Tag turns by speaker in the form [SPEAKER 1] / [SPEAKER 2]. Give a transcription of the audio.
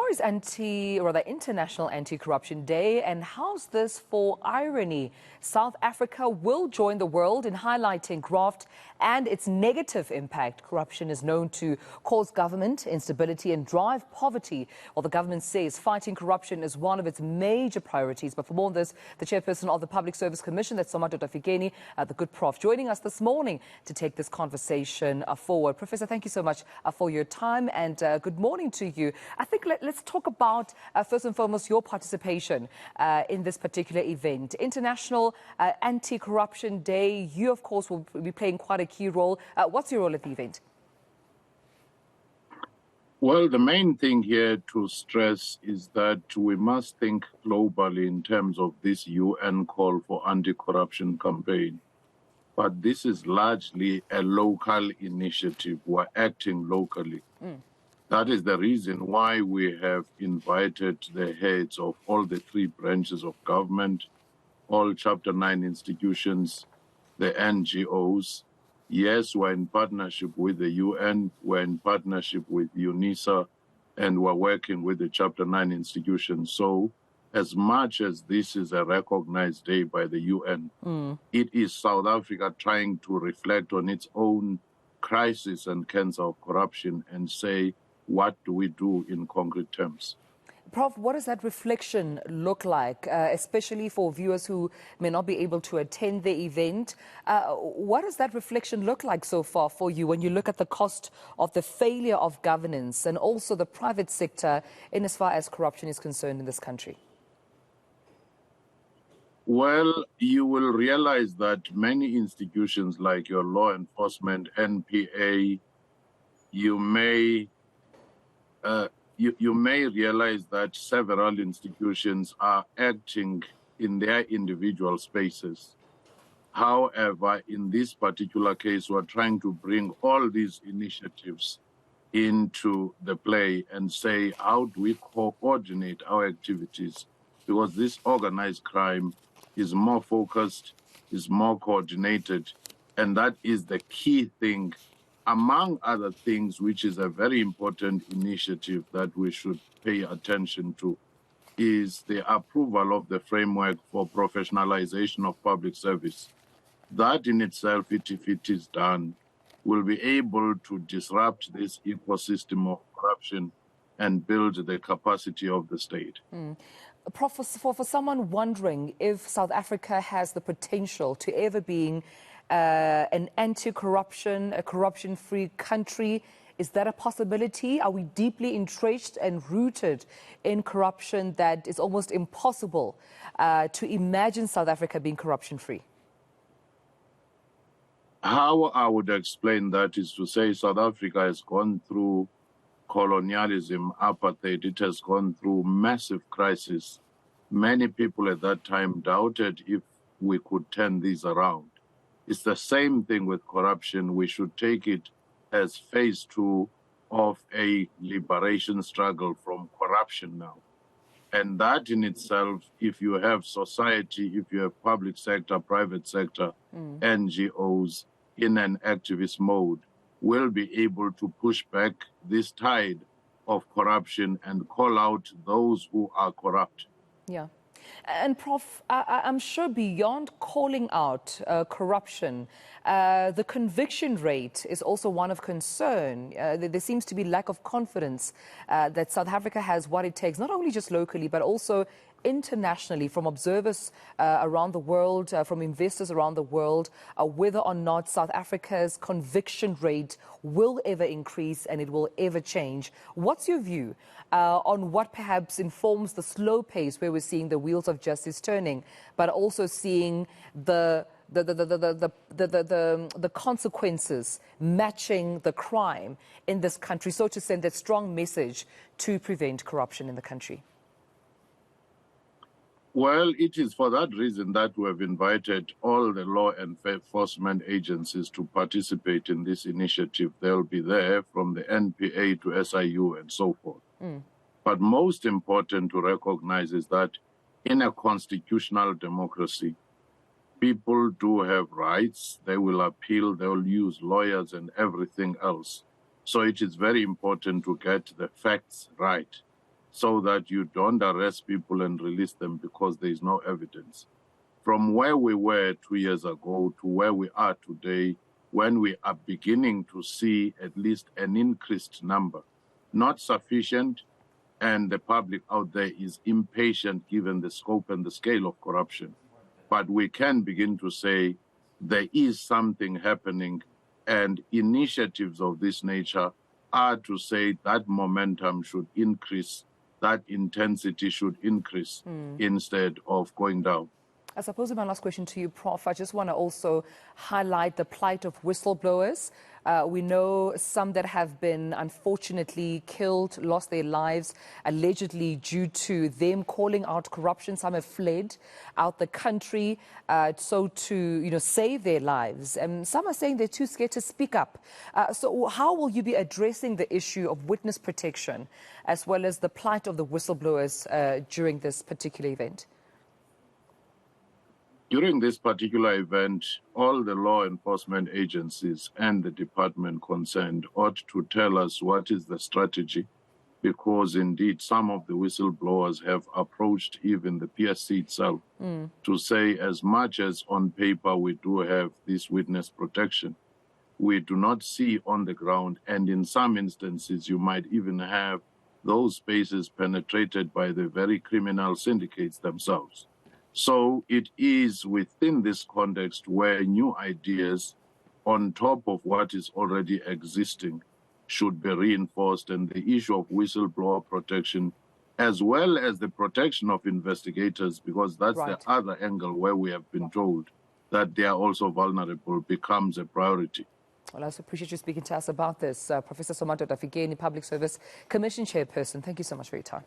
[SPEAKER 1] Tomorrow is International Anti-Corruption Day, and how's this for irony? South Africa will join the world in highlighting graft and its negative impact. Corruption is known to cause government instability and drive poverty. Well, the government says fighting corruption is one of its major priorities. But for more on this, the chairperson of the Public Service Commission, that's Somadoda Fikeni, the good prof, joining us this morning to take this conversation forward. Professor, thank you so much for your time, and good morning to you. I think let's talk about, first and foremost, your participation in this particular event. International Anti-Corruption Day. You, of course, will be playing quite a key role. What's your role at the event?
[SPEAKER 2] Well, the main thing here to stress is that we must think globally in terms of this UN call for anti-corruption campaign. But this is largely a local initiative. We're acting locally. That is the reason why we have invited the heads of all the three branches of government, all Chapter 9 institutions, the NGOs. Yes, we're in partnership with the UN, we're in partnership with UNISA, and we're working with the Chapter 9 institutions. So as much as this is a recognized day by the UN, it is South Africa trying to reflect on its own crisis and cancer of corruption and say, what do we do in concrete terms?
[SPEAKER 1] Prof, what does that reflection look like, especially for viewers who may not be able to attend the event? What does that reflection look like so far for you when you look at the cost of the failure of governance and also the private sector in as far as corruption is concerned in this country?
[SPEAKER 2] Well, you will realize that many institutions like your law enforcement, NPA, you may realize that several institutions are acting in their individual spaces. However, in this particular case, we're trying to bring all these initiatives into the play and say, how do we coordinate our activities? Because this organized crime is more focused, is more coordinated, and that is the key thing, among other things, which is a very important initiative that we should pay attention to, is the approval of the framework for professionalization of public service. That in itself, if it is done, will be able to disrupt this ecosystem of corruption and build the capacity of the state.
[SPEAKER 1] Prof, for someone wondering if South Africa has the potential to ever being an anti-corruption, a corruption-free country, is that a possibility? Are we deeply entrenched and rooted in corruption that it's almost impossible to imagine South Africa being corruption-free?
[SPEAKER 2] How I would explain that is to say South Africa has gone through colonialism, apartheid. It has gone through massive crisis. Many people at that time doubted if we could turn these around. It's the same thing with corruption. We should take it as phase 2 of a liberation struggle from corruption now. And that in itself, if you have society, if you have public sector, private sector, NGOs in an activist mode, will be able to push back this tide of corruption and call out those who are corrupt.
[SPEAKER 1] Yeah. And Prof, I'm sure beyond calling out corruption, the conviction rate is also one of concern. There seems to be lack of confidence that South Africa has what it takes, not only just locally, but also internationally, from observers around the world, from investors around the world, whether or not South Africa's conviction rate will ever increase and it will ever change. What's your view on what perhaps informs the slow pace where we're seeing the wheels of justice turning, but also seeing the consequences matching the crime in this country, so to send that strong message to prevent corruption in the country?
[SPEAKER 2] Well, it is for that reason that we have invited all the law enforcement agencies to participate in this initiative. They'll be there from the NPA to SIU and so forth. But most important to recognize is that in a constitutional democracy, people do have rights. They will appeal, they will use lawyers and everything else. So it is very important to get the facts right. so that you don't arrest people and release them because there is no evidence. From where we were 2 years ago to where we are today, when we are beginning to see at least an increased number, not sufficient, and the public out there is impatient given the scope and the scale of corruption. But we can begin to say there is something happening, and initiatives of this nature are to say that momentum should increase, that intensity should increase instead of going down.
[SPEAKER 1] I suppose my last question to you, Prof, I just want to also highlight the plight of whistleblowers. We know some that have been unfortunately killed, lost their lives, allegedly due to them calling out corruption. Some have fled out the country so to save their lives. And some are saying they're too scared to speak up. So how will you be addressing the issue of witness protection as well as the plight of the whistleblowers during this particular event?
[SPEAKER 2] During this particular event, all the law enforcement agencies and the department concerned ought to tell us what is the strategy, because indeed some of the whistleblowers have approached even the PSC itself to say, as much as on paper we do have this witness protection, we do not see on the ground, and in some instances you might even have those spaces penetrated by the very criminal syndicates themselves. So it is within this context where new ideas on top of what is already existing should be reinforced, and the issue of whistleblower protection, as well as the protection of investigators, because that's the other angle where we have been told that they are also vulnerable, becomes a priority.
[SPEAKER 1] Well, I also appreciate you speaking to us about this. Professor Somadoda Fikeni, Public Service Commission Chairperson, thank you so much for your time.